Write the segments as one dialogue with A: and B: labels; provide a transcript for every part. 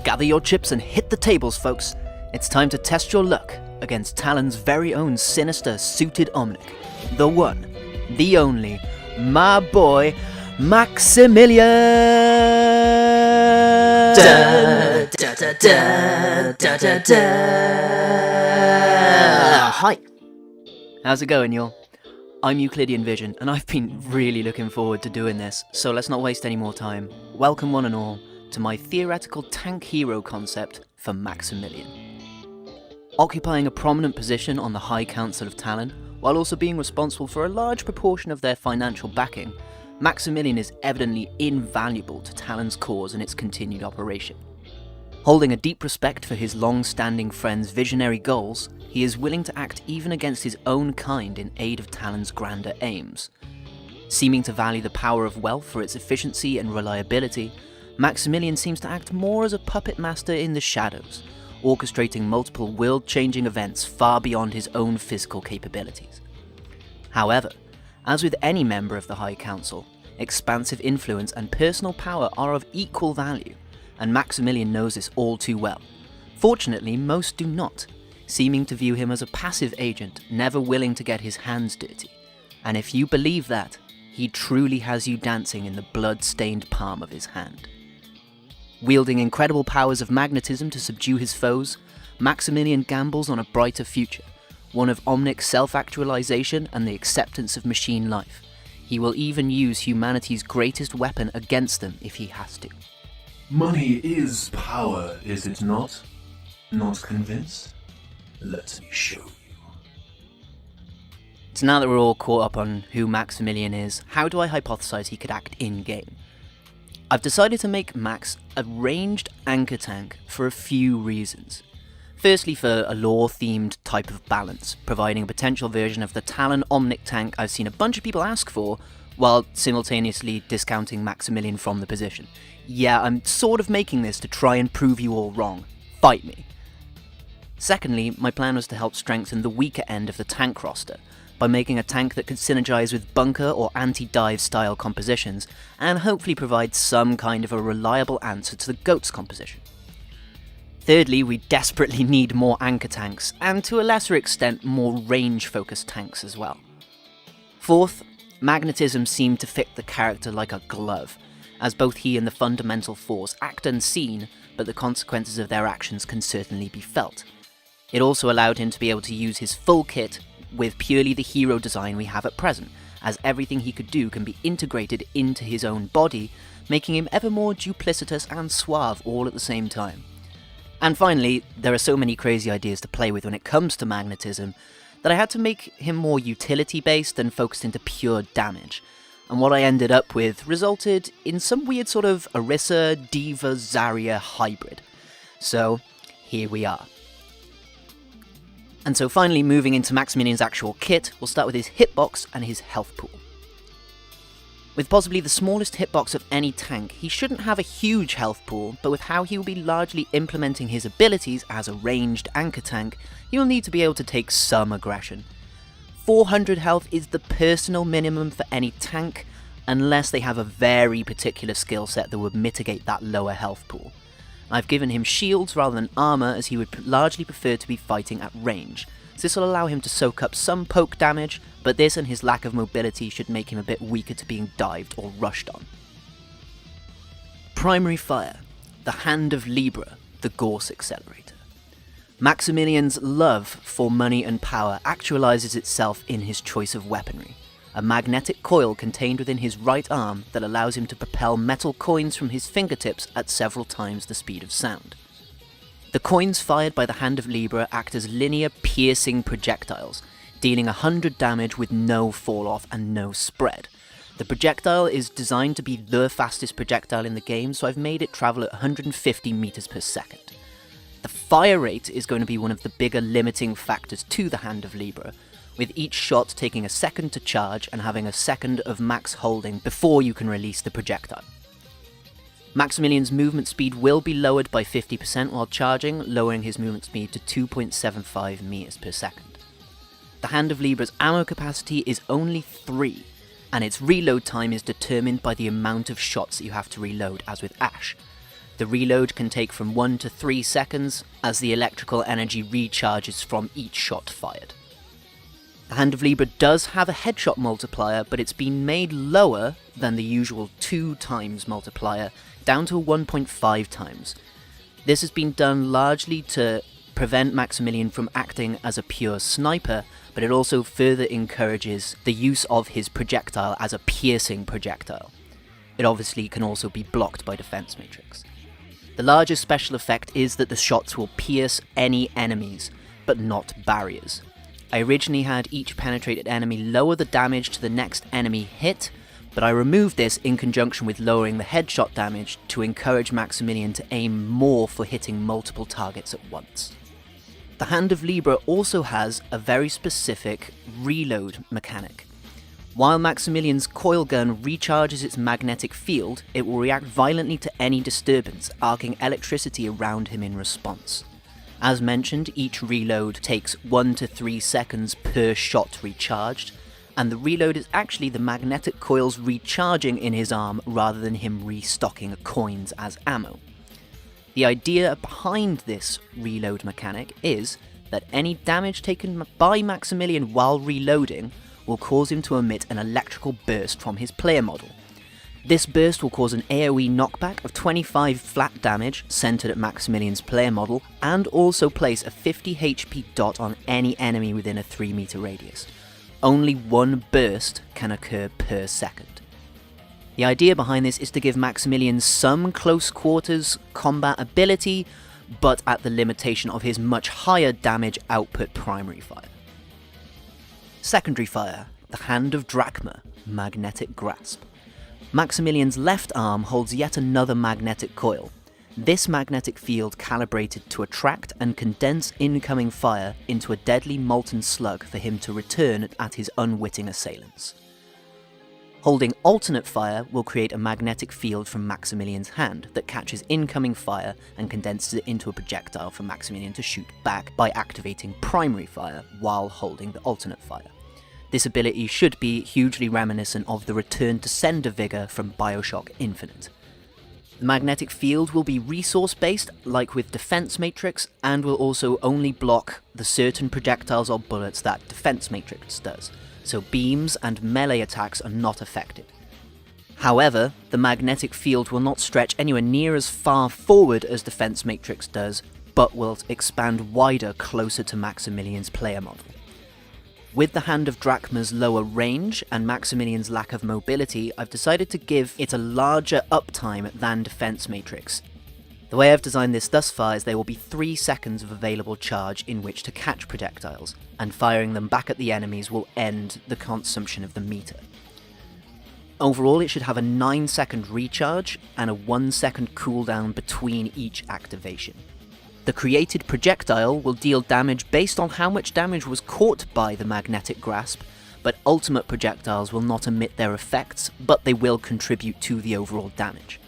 A: Gather your chips and hit the tables, folks. It's time to test your luck against Talon's very own sinister suited Omnic. The one, the only, my boy, Maximilien!
B: Da, da, da, da, da, da, da. Hi.
A: How's it going, y'all? I'm Euclidean Vision, and I've been really looking forward to doing this, so let's not waste any more time. Welcome one and all to my theoretical tank hero concept for Maximilien. Occupying a prominent position on the High Council of Talon, while also being responsible for a large proportion of their financial backing, Maximilien is evidently invaluable to Talon's cause and its continued operation. Holding a deep respect for his long-standing friend's visionary goals, he is willing to act even against his own kind in aid of Talon's grander aims. Seeming to value the power of wealth for its efficiency and reliability, Maximilien seems to act more as a puppet master in the shadows, orchestrating multiple world-changing events far beyond his own physical capabilities. However, as with any member of the High Council, expansive influence and personal power are of equal value, and Maximilien knows this all too well. Fortunately, most do not, seeming to view him as a passive agent, never willing to get his hands dirty. And if you believe that, he truly has you dancing in the blood-stained palm of his hand. Wielding incredible powers of magnetism to subdue his foes, Maximilien gambles on a brighter future, one of omnic self-actualization and the acceptance of machine life. He will even use humanity's greatest weapon against them if he has to.
C: Money is power, is it not? Not convinced? Let me show you.
A: So now that we're all caught up on who Maximilien is, how do I hypothesize he could act in-game? I've decided to make Max a ranged anchor tank for a few reasons. Firstly, for a lore-themed type of balance, providing a potential version of the Talon Omnic tank I've seen a bunch of people ask for, while simultaneously discounting Maximilien from the position. Yeah, I'm sort of making this to try and prove you all wrong. Fight me. Secondly, my plan was to help strengthen the weaker end of the tank roster, by making a tank that could synergize with bunker or anti-dive style compositions, and hopefully provide some kind of a reliable answer to the Gauss composition. Thirdly, we desperately need more anchor tanks, and to a lesser extent more range-focused tanks as well. Fourth, magnetism seemed to fit the character like a glove, as both he and the fundamental force act unseen, but the consequences of their actions can certainly be felt. It also allowed him to be able to use his full kit with purely the hero design we have at present, as everything he could do can be integrated into his own body, making him ever more duplicitous and suave all at the same time. And finally, there are so many crazy ideas to play with when it comes to magnetism, that I had to make him more utility-based and focused into pure damage. And what I ended up with resulted in some weird sort of Orisa, Diva, Zarya hybrid. So, here we are. And so finally, moving into Maximilien's actual kit, we'll start with his hitbox and his health pool. With possibly the smallest hitbox of any tank, he shouldn't have a huge health pool, but with how he will be largely implementing his abilities as a ranged anchor tank, he will need to be able to take some aggression. 400 health is the personal minimum for any tank, unless they have a very particular skill set that would mitigate that lower health pool. I've given him shields rather than armour, as he would largely prefer to be fighting at range, so this will allow him to soak up some poke damage, but this and his lack of mobility should make him a bit weaker to being dived or rushed on. Primary fire, the hand of Libra, the Gauss Accelerator. Maximilien's love for money and power actualizes itself in his choice of weaponry. A magnetic coil contained within his right arm that allows him to propel metal coins from his fingertips at several times the speed of sound. The coins fired by the hand of Libra act as linear, piercing projectiles, dealing 100 damage with no fall-off and no spread. The projectile is designed to be the fastest projectile in the game, so I've made it travel at 150 meters per second. The fire rate is going to be one of the bigger limiting factors to the hand of Libra, with each shot taking a second to charge and having a second of max holding before you can release the projectile. Maximilien's movement speed will be lowered by 50% while charging, lowering his movement speed to 2.75 meters per second. The Hand of Libra's ammo capacity is only 3, and its reload time is determined by the amount of shots that you have to reload, as with Ash. The The reload can take from 1 to 3 seconds as the electrical energy recharges from each shot fired. The Hand of Libra does have a headshot multiplier, but it's been made lower than the usual 2 times multiplier, down to 1.5 times. This has been done largely to prevent Maximilien from acting as a pure sniper, but it also further encourages the use of his projectile as a piercing projectile. It obviously can also be blocked by defense matrix. The largest special effect is that the shots will pierce any enemies, but not barriers. I originally had each penetrated enemy lower the damage to the next enemy hit, but I removed this in conjunction with lowering the headshot damage to encourage Maximilien to aim more for hitting multiple targets at once. The Hand of Libra also has a very specific reload mechanic. While Maximilien's coil gun recharges its magnetic field, it will react violently to any disturbance, arcing electricity around him in response. As mentioned, each reload takes 1 to 3 seconds per shot recharged, and the reload is actually the magnetic coils recharging in his arm rather than him restocking coins as ammo. The idea behind this reload mechanic is that any damage taken by Maximilien while reloading will cause him to emit an electrical burst from his player model. This burst will cause an AoE knockback of 25 flat damage centered at Maximilien's player model, and also place a 50 HP dot on any enemy within a 3 meter radius. Only 1 burst can occur per second. The idea behind this is to give Maximilien some close quarters combat ability, but at the limitation of his much higher damage output primary fire. Secondary fire, the Hand of Drachma, Magnetic Grasp. Maximilien's left arm holds yet another magnetic coil. This magnetic field calibrated to attract and condense incoming fire into a deadly molten slug for him to return at his unwitting assailants. Holding alternate fire will create a magnetic field from Maximilien's hand that catches incoming fire and condenses it into a projectile for Maximilien to shoot back by activating primary fire while holding the alternate fire. This ability should be hugely reminiscent of the return to sender vigor from Bioshock Infinite. The magnetic field will be resource based, like with Defense Matrix, and will also only block the certain projectiles or bullets that Defense Matrix does, so beams and melee attacks are not affected. However, the magnetic field will not stretch anywhere near as far forward as Defense Matrix does, but will expand wider closer to Maximilien's player model. With the Hand of Drachma's lower range and Maximilien's lack of mobility, I've decided to give it a larger uptime than Defense Matrix. The way I've designed this thus far is there will be 3 seconds of available charge in which to catch projectiles, and firing them back at the enemies will end the consumption of the meter. Overall, it should have a 9-second recharge and a 1-second cooldown between each activation. The created projectile will deal damage based on how much damage was caught by the magnetic grasp, but ultimate projectiles will not emit their effects, but they will contribute to the overall damage.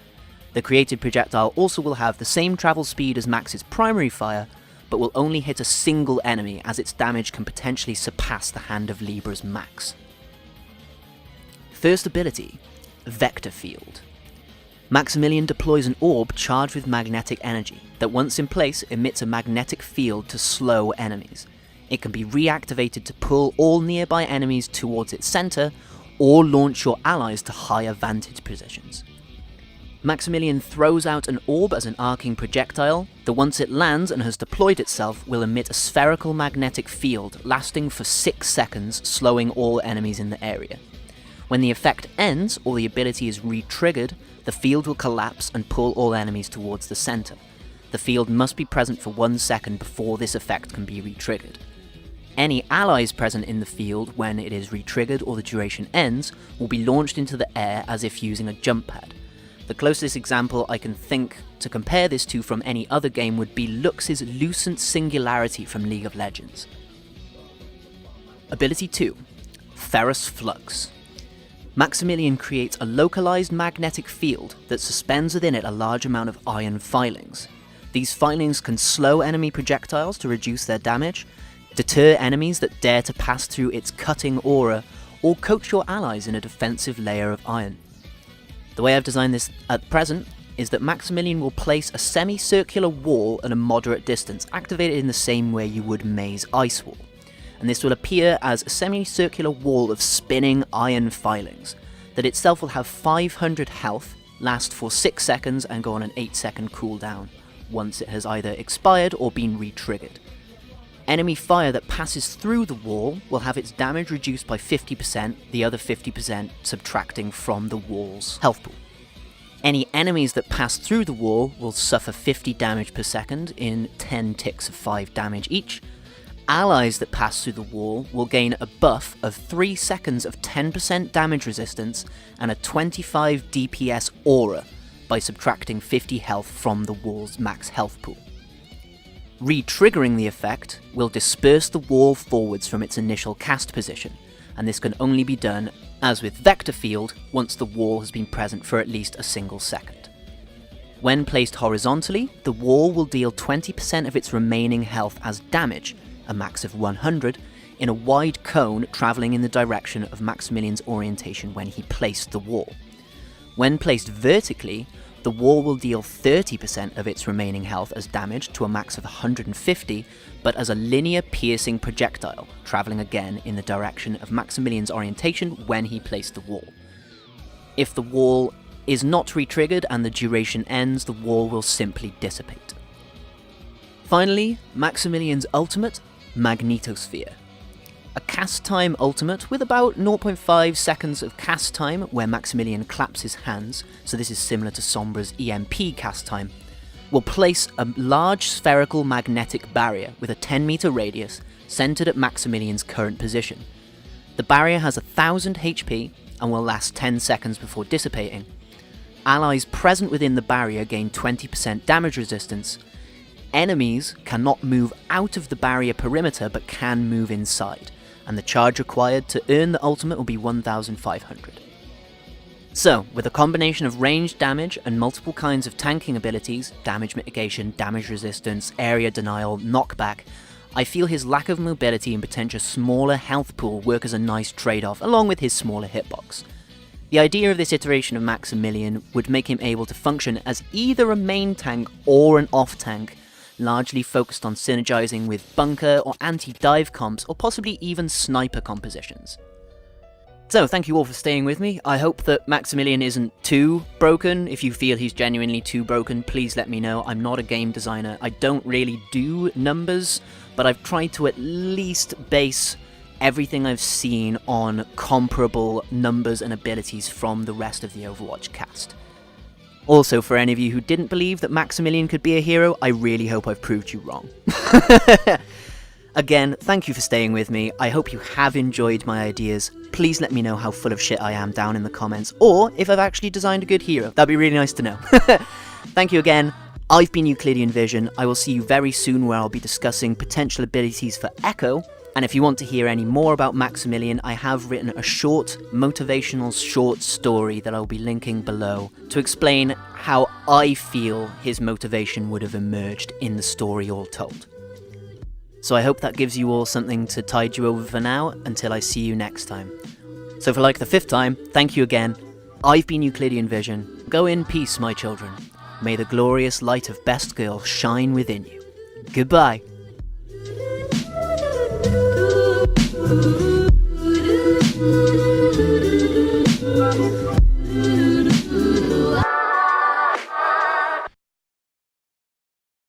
A: The created projectile also will have the same travel speed as Max's primary fire, but will only hit a single enemy as its damage can potentially surpass the Hand of Libra's max. First ability, Vector Field. Maximilien deploys an orb charged with magnetic energy that once in place emits a magnetic field to slow enemies. It can be reactivated to pull all nearby enemies towards its center, or launch your allies to higher vantage positions. Maximilien throws out an orb as an arcing projectile that once it lands and has deployed itself will emit a spherical magnetic field lasting for 6 seconds, slowing all enemies in the area. When the effect ends or the ability is re-triggered, the field will collapse and pull all enemies towards the center. The field must be present for 1 second before this effect can be re-triggered. Any allies present in the field when it is re-triggered or the duration ends will be launched into the air as if using a jump pad. The closest example I can think to compare this to from any other game would be Lux's Lucent Singularity from League of Legends. Ability 2, Ferrous Flux. Maximilien creates a localized magnetic field that suspends within it a large amount of iron filings. These filings can slow enemy projectiles to reduce their damage, deter enemies that dare to pass through its cutting aura, or coat your allies in a defensive layer of iron. The way I've designed this at present is that Maximilien will place a semicircular wall at a moderate distance, activated in the same way you would May's ice wall. And this will appear as a semicircular wall of spinning iron filings, that itself will have 500 health, last for 6 seconds and go on an 8-second cooldown once it has either expired or been re-triggered. Enemy fire that passes through the wall will have its damage reduced by 50%, the other 50% subtracting from the wall's health pool. Any enemies that pass through the wall will suffer 50 damage per second in 10 ticks of 5 damage each. Allies that pass through the wall will gain a buff of 3 seconds of 10% damage resistance and a 25 DPS aura by subtracting 50 health from the wall's max health pool. Re-triggering the effect will disperse the wall forwards from its initial cast position, and this can only be done, as with Vector Field, once the wall has been present for at least a single second. When placed horizontally, the wall will deal 20% of its remaining health as damage, a max of 100, in a wide cone travelling in the direction of Maximilien's orientation when he placed the wall. When placed vertically, the wall will deal 30% of its remaining health as damage to a max of 150, but as a linear piercing projectile, travelling again in the direction of Maximilien's orientation when he placed the wall. If the wall is not re-triggered and the duration ends, the wall will simply dissipate. Finally, Maximilien's ultimate, Magnetosphere. A cast time ultimate with about 0.5 seconds of cast time where Maximilien claps his hands, so this is similar to Sombra's EMP cast time, will place a large spherical magnetic barrier with a 10-meter radius centered at Maximilien's current position. The barrier has 1000 HP and will last 10 seconds before dissipating. Allies present within the barrier gain 20% damage resistance. Enemies cannot move out of the barrier perimeter but can move inside, and the charge required to earn the ultimate will be 1500. So, with a combination of ranged damage and multiple kinds of tanking abilities, damage mitigation, damage resistance, area denial, knockback, I feel his lack of mobility and potential smaller health pool work as a nice trade-off, along with his smaller hitbox. The idea of this iteration of Maximilien would make him able to function as either a main tank or an off tank, largely focused on synergizing with bunker or anti-dive comps, or possibly even sniper compositions. So, thank you all for staying with me. I hope that Maximilien isn't too broken. If you feel he's genuinely too broken, please let me know. I'm not a game designer. I don't really do numbers, but I've tried to at least base everything I've seen on comparable numbers and abilities from the rest of the Overwatch cast. Also, for any of you who didn't believe that Maximilien could be a hero, I really hope I've proved you wrong. Again, thank you for staying with me. I hope you have enjoyed my ideas. Please let me know how full of shit I am down in the comments, or if I've actually designed a good hero. That'd be really nice to know. Thank you again. I've been Euclidean Vision. I will see you very soon where I'll be discussing potential abilities for Echo. And if you want to hear any more about Maximilien, I have written a short, motivational short story that I'll be linking below to explain how I feel his motivation would have emerged in the story all told. So I hope that gives you all something to tide you over for now, until I see you next time. So for like the 5th time, thank you again. I've been Euclidean Vision. Go in peace, my children. May the glorious light of Best Girl shine within you. Goodbye.
B: Ooh.